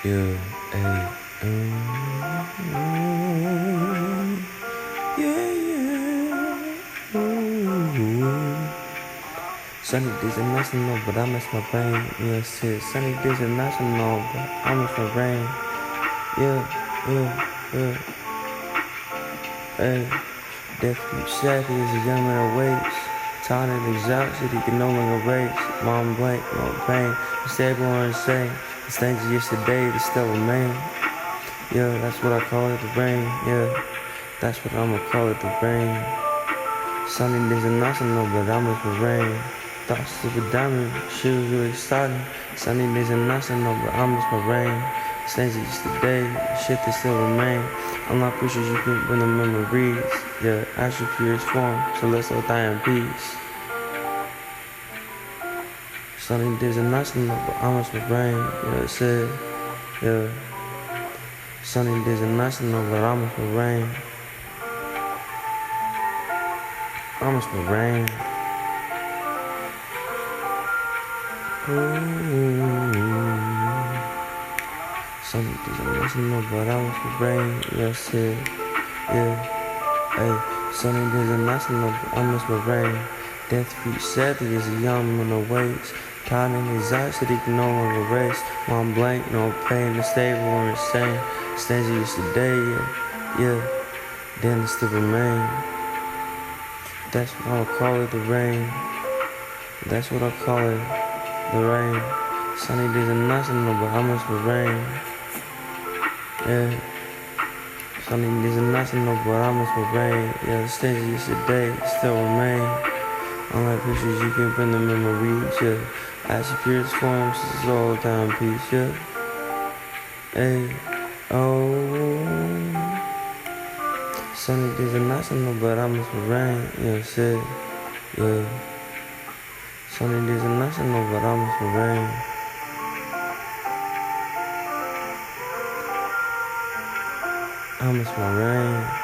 Yeah, hey, yeah, yeah. Sunny days are nice to know, but I miss my brain. Yeah, shit. Sunny days are nice to know, but I miss my brain. Yeah, yeah. Hey, death keeps sad, he is a young man awaits. Tired and exhausted, he can no longer race. Mom blank, no pain. Instead, born insane. The things of yesterday, they still remain. Yeah, that's what I call it, the rain. Yeah, that's what I'ma call it, the rain. Sunny days are nice, I know, but I miss the rain. Thoughts of a diamond, she was really exciting. Sunny days are nice, I know, but I miss my rain. Things of yesterday, shit that still remain. I'm not pretty sure you can bring the memories. Yeah, ash your purest form, so let's all die in peace. Sunny days are nice, I know, but I miss my rain. Yeah, it said, yeah. Sunny days are nice, I know, but I miss my rain. I miss my rain. Sunny days are nice, I know, but I miss my rain. Yeah, I said, yeah. Hey, sunny days are nice, I know, but I miss my rain. Death creeps sadly as a young man awaits. Tired and exhausted, he can no longer race. Mom blank, no pain, the stable or insane. Stands yesterday, yeah. Then it still remain. That's what I'll call it, the rain. That's what I call it, the rain. Sunny days are nice, I know, but I miss the rain. Yeah. Sunny days are nice, I know, but I miss the rain. Yeah, the stains of yesterday still remain. Unlike pictures, you can bring the memories, yeah. As your purest forms, it's all time peace, yeah. Hey, oh. Sunny days are nice, I know, but I miss the rain. Yeah, shit, yeah. Sunny days are nice, I know, but I miss the rain. I miss my rain.